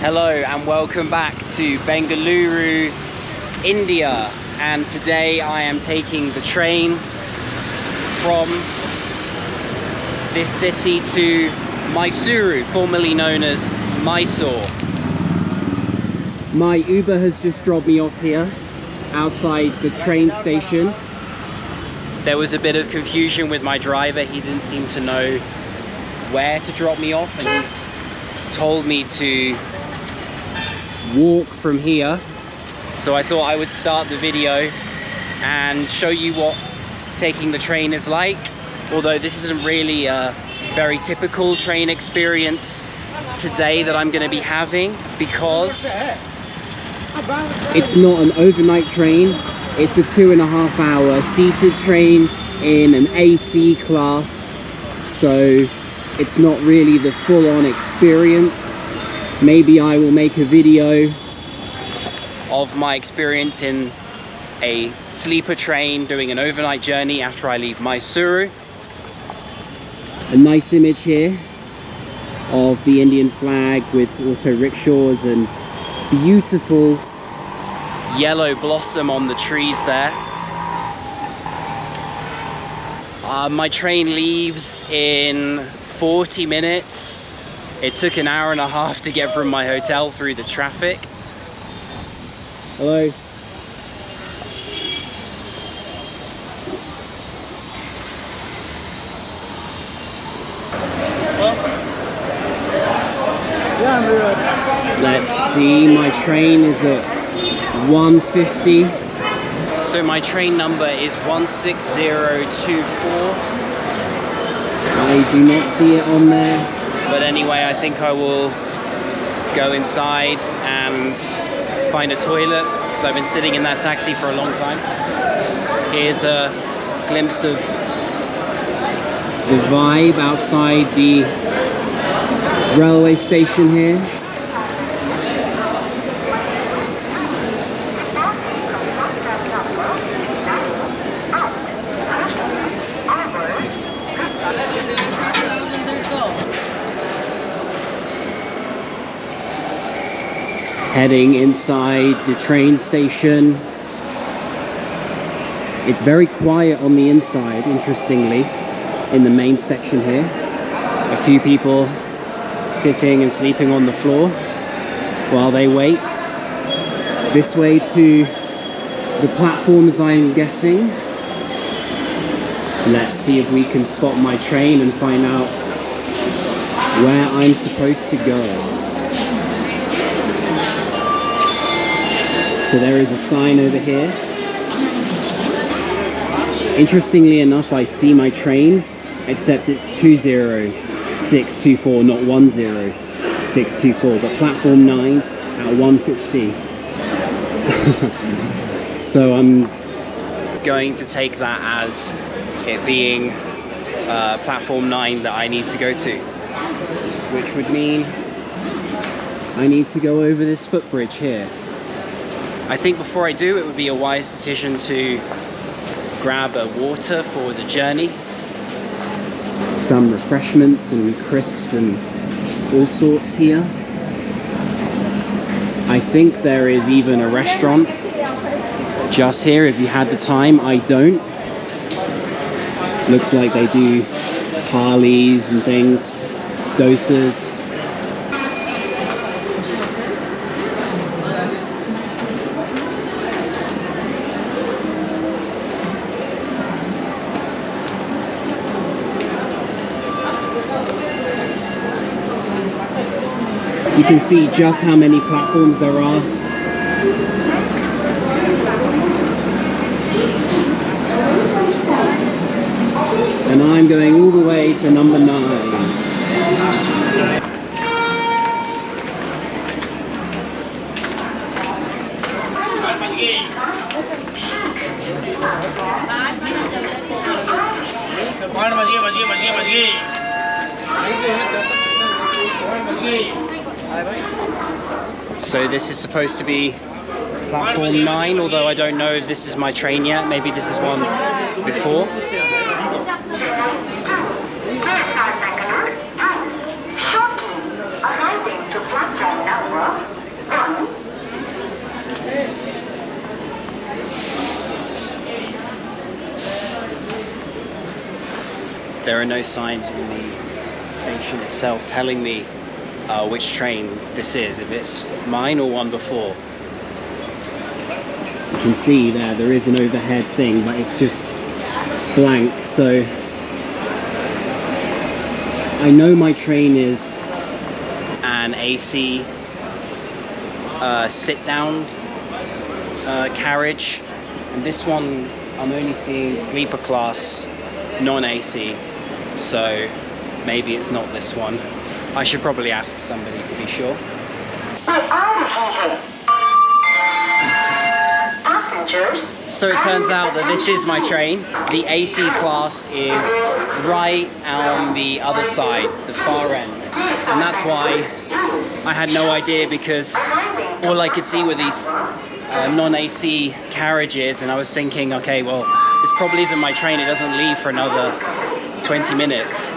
Hello and welcome back to Bengaluru, India, and today I am taking the train from this city to Mysuru, formerly known as Mysore. My Uber has just dropped me off here outside the train station. There was a bit of confusion with my driver. He didn't seem to know where to drop me off, and he's told me to walk from here. So I thought I would start the video and show you what taking the train is like, although this isn't really a very typical train experience today that I'm going to be having, because it's not an overnight train. It's a 2.5 hour seated train in an AC class, so it's not really the full-on experience. Maybe I will make a video of my experience in a sleeper train doing an overnight journey after I leave Mysuru. A nice image here of the Indian flag with auto rickshaws and beautiful yellow blossom on the trees there. My train leaves in 40 minutes. It took an hour and a half to get from my hotel through the traffic. Hello. Let's see, my train is at 1:50. So my train number is 16024. I do not see it on there. But anyway, I think I will go inside and find a toilet, because I've been sitting in that taxi for a long time. Here's a glimpse of the vibe outside the railway station here. Heading inside the train station. It's very quiet on the inside, interestingly, in the main section here. A few people sitting and sleeping on the floor while they wait. This way to the platforms, I'm guessing. Let's see if we can spot my train and find out where I'm supposed to go. So there is a sign over here. Interestingly enough, I see my train, except it's 20624, not 10624, but platform 9 at 1:50. So I'm going to take that as it being platform 9 that I need to go to, which would mean I need to go over this footbridge here. I think before I do, it would be a wise decision to grab a water for the journey. Some refreshments and crisps and all sorts here. I think there is even a restaurant just here if you had the time. I don't. Looks like they do thalis and things, dosas. You can see just how many platforms there are. And I'm going all the way to number 9. So this is supposed to be platform 9, although I don't know if this is my train yet. Maybe this is one before. There are no signs in the station itself telling me which train this is, if it's mine or one before. You can see there is an overhead thing, but it's just blank, so I know my train is an AC sit-down carriage, and this one I'm only seeing sleeper class, non-AC, so maybe it's not this one. I should probably ask somebody to be sure. So it turns out that this is my train. The AC class is right on the other side, the far end. And that's why I had no idea, because all I could see were these non-AC carriages, and I was thinking, okay, well, this probably isn't my train. It doesn't leave for another 20 minutes.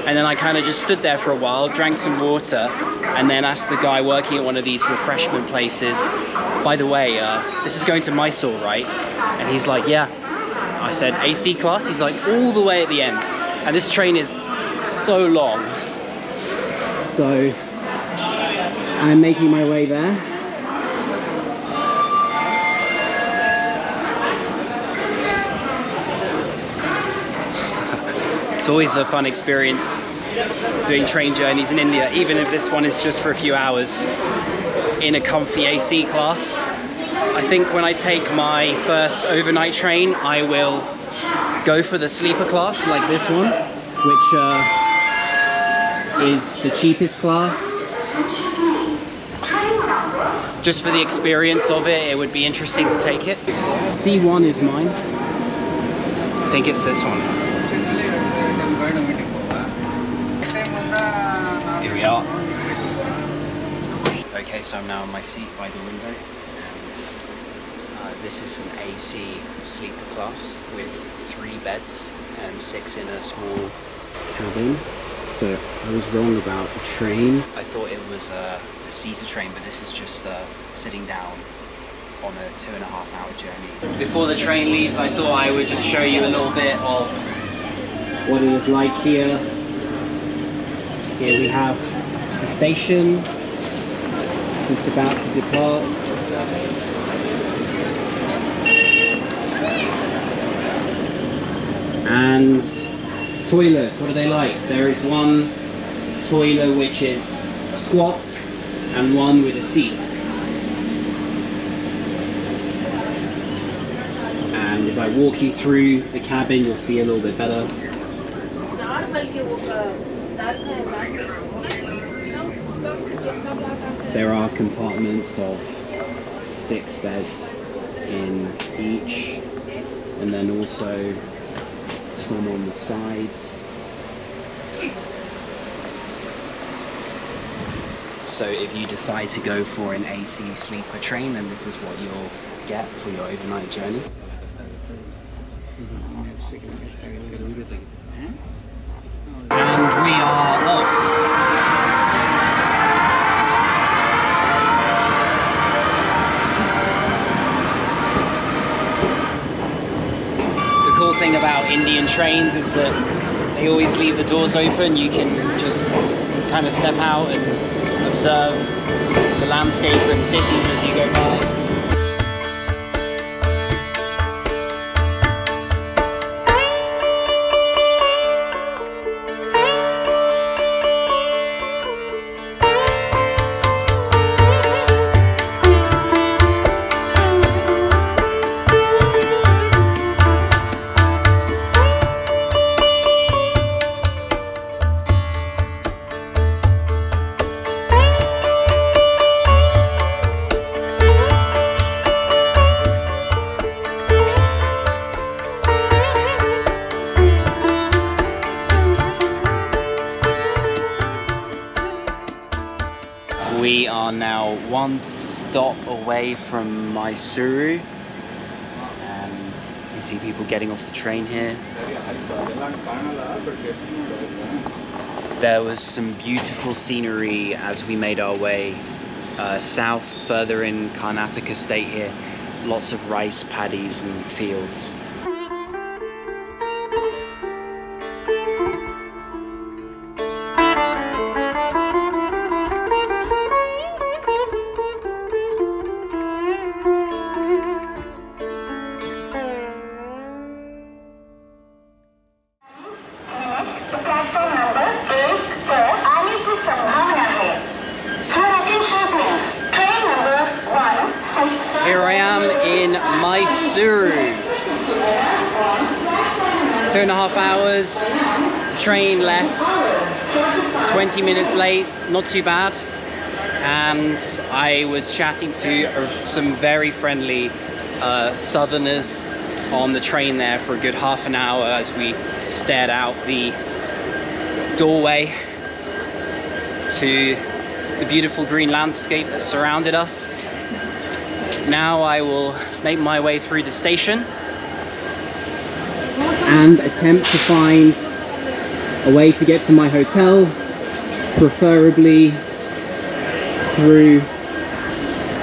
And then I kind of just stood there for a while, drank some water, and then asked the guy working at one of these refreshment places, by the way, this is going to Mysore, right? And he's like, yeah. I said, AC class? He's like, all the way at the end. And this train is so long. So I'm making my way there. It's always a fun experience doing train journeys in India, even if this one is just for a few hours in a comfy AC class. I think when I take my first overnight train, I will go for the sleeper class like this one, which is the cheapest class. Just for the experience of it, it would be interesting to take it. C1 is mine. I think it's this one. Here we are. Okay, so I'm now in my seat by the window, and this is an AC sleeper class with 3 beds and 6 in a small cabin. So I was wrong about the train. I thought it was a seater train, but this is just sitting down on a 2.5-hour journey. Before the train leaves, I thought I would just show you a little bit of what it is like here. Here we have the station, just about to depart. And toilets, what are they like? There is one toilet which is squat and one with a seat. And if I walk you through the cabin, you'll see a little bit better. There are compartments of 6 beds in each, and then also some on the sides. So if you decide to go for an AC sleeper train, then this is what you'll get for your overnight journey. And we are off. The cool thing about Indian trains is that they always leave the doors open. You can just kind of step out and observe the landscape and cities as you go by. We are now one stop away from Mysuru, and you see people getting off the train here. There was some beautiful scenery as we made our way south, further in Karnataka state here. Lots of rice paddies and fields. Mysuru. 2.5 hours, train left, 20 minutes late, not too bad. And I was chatting to some very friendly southerners on the train there for a good half an hour as we stared out the doorway to the beautiful green landscape that surrounded us. Now I will make my way through the station and attempt to find a way to get to my hotel, preferably through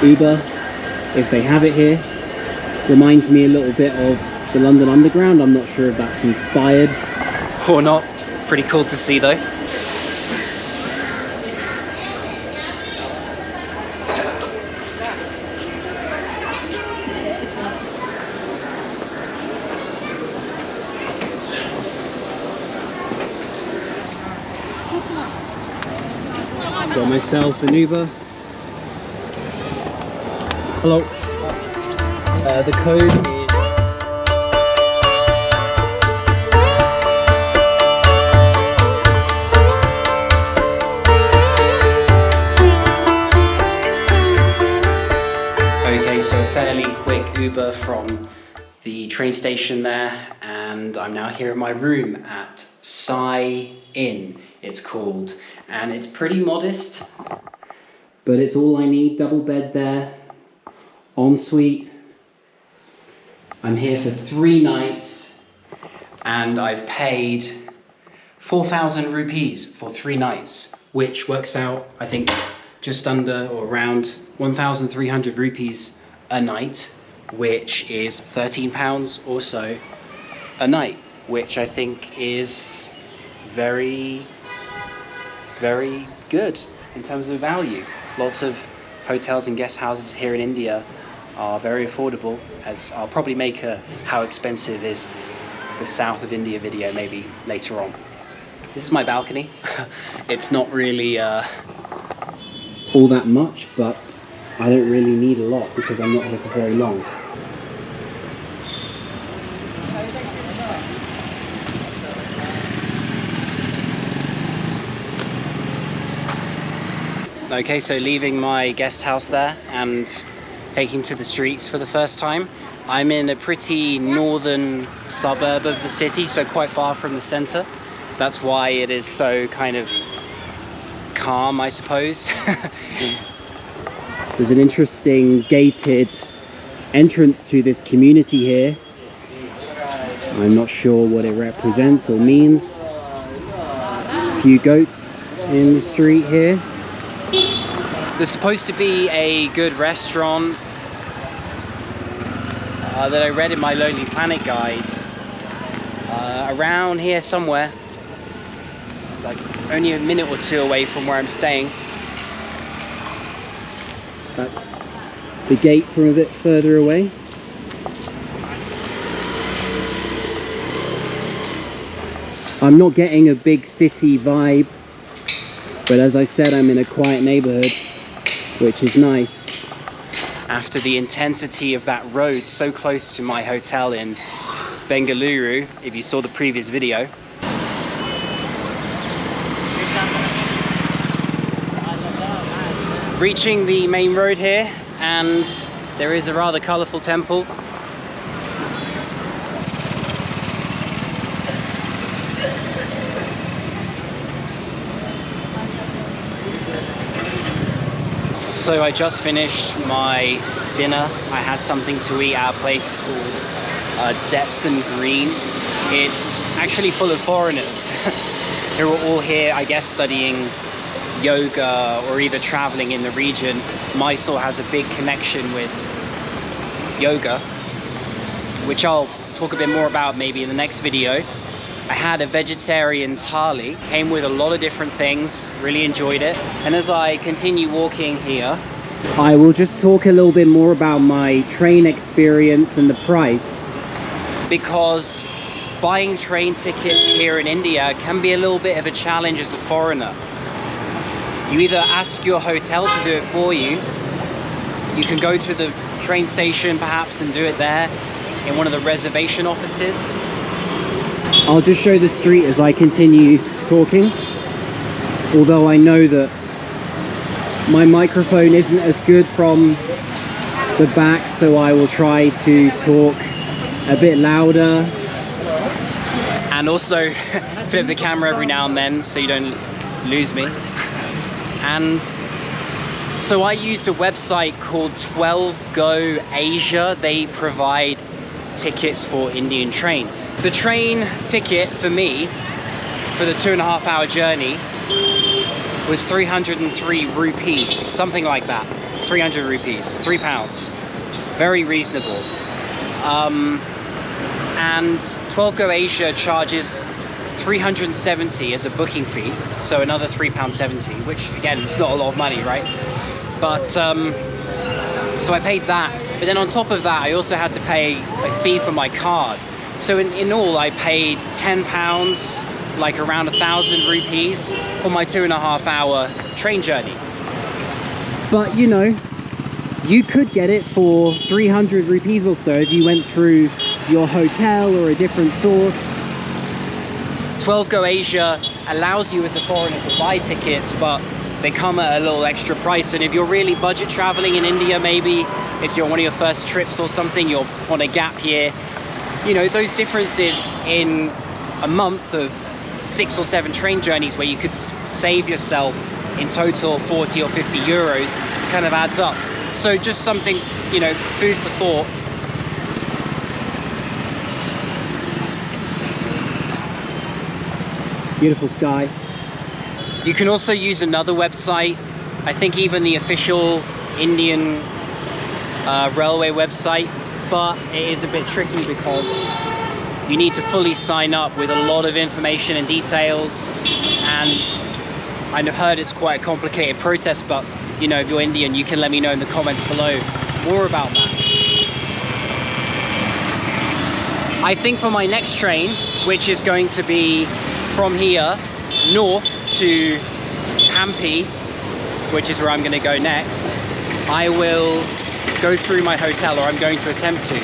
Uber, if they have it here. Reminds me a little bit of the London Underground. I'm not sure if that's inspired or not. Pretty cool to see though. Got myself an Uber. Hello. The code is... Okay, so a fairly quick Uber from the train station there, and I'm now here at my room at Sai Inn, it's called. And it's pretty modest, but it's all I need. Double bed there, ensuite. I'm here for 3 nights, and I've paid 4,000 rupees for 3 nights, which works out, I think, just under or around 1,300 rupees a night, which is £13 or so a night, which I think is very good in terms of value. Lots of hotels and guest houses here in India are very affordable, as I'll probably make a how expensive is the south of India video maybe later on. This is my balcony. It's not really all that much, but I don't really need a lot because I'm not here for very long. Okay, so leaving my guest house there and taking to the streets for the first time. I'm in a pretty northern suburb of the city, so quite far from the center. That's why it is so kind of calm, I suppose. There's an interesting gated entrance to this community here. I'm not sure what it represents or means. A few goats in the street here. There's supposed to be a good restaurant that I read in my Lonely Planet guide around here somewhere, like only a minute or two away from where I'm staying. That's the gate from a bit further away. I'm not getting a big city vibe, but as I said, I'm in a quiet neighborhood, which is nice. After the intensity of that road so close to my hotel in Bengaluru, if you saw the previous video, reaching the main road here, and there is a rather colourful temple. So I just finished my dinner. I had something to eat at a place called Depth and Green. It's actually full of foreigners who are all here, I guess, studying yoga or either traveling in the region. Mysore has a big connection with yoga, which I'll talk a bit more about maybe in the next video. I had a vegetarian thali, came with a lot of different things, really enjoyed it. And as I continue walking here, I will just talk a little bit more about my train experience and the price, because buying train tickets here in India can be a little bit of a challenge as a foreigner. You either ask your hotel to do it for you, you can go to the train station perhaps and do it there in one of the reservation offices. I'll just show the street as I continue talking, although I know that my microphone isn't as good from the back, so I will try to talk a bit louder and also flip the camera every now and then so you don't lose me. And so I used a website called 12Go Asia. They provide tickets for Indian trains. The train ticket for me for the 2.5 hour journey was 303 rupees, something like that. 300 rupees, £3. Very reasonable. And 12Go Asia charges 370 as a booking fee, so another £3.70, which again, it's not a lot of money, right? But so I paid that, but then on top of that, I also had to pay a fee for my card. So in all, I paid £10, like around 1,000 rupees for my 2.5 hour train journey. But you know, you could get it for 300 rupees or so if you went through your hotel or a different source. 12Go Asia allows you as a foreigner to buy tickets, but they come at a little extra price. And if you're really budget traveling in India, maybe it's one of your first trips or something, you're on a gap year, you know, those differences in a month of 6 or 7 train journeys where you could save yourself in total 40 or 50 euros kind of adds up. So just something, you know, food for thought. Beautiful sky. You can also use another website. I think even the official Indian railway website, but it is a bit tricky because you need to fully sign up with a lot of information and details, and I've heard it's quite a complicated process, but you know, if you're Indian, you can let me know in the comments below more about that. I think for my next train, which is going to be from here north to Hampi, which is where I'm going to go next, I will go through my hotel, or I'm going to attempt to.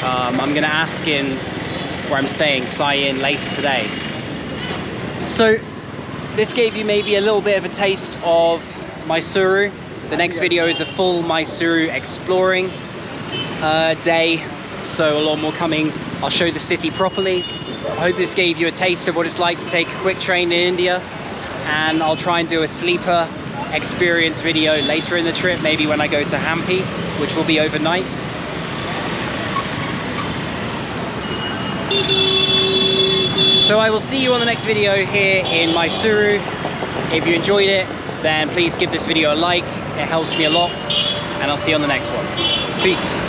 I'm going to ask in where I'm staying, Sayin, later today. So this gave you maybe a little bit of a taste of Mysuru. The next video is a full Mysuru exploring day, so a lot more coming. I'll show the city properly. I hope this gave you a taste of what it's like to take a quick train in India, and I'll try and do a sleeper experience video later in the trip, maybe when I go to Hampi, which will be overnight. So I will see you on the next video here in Mysuru. If you enjoyed it, then please give this video a like, it helps me a lot, and I'll see you on the next one. Peace.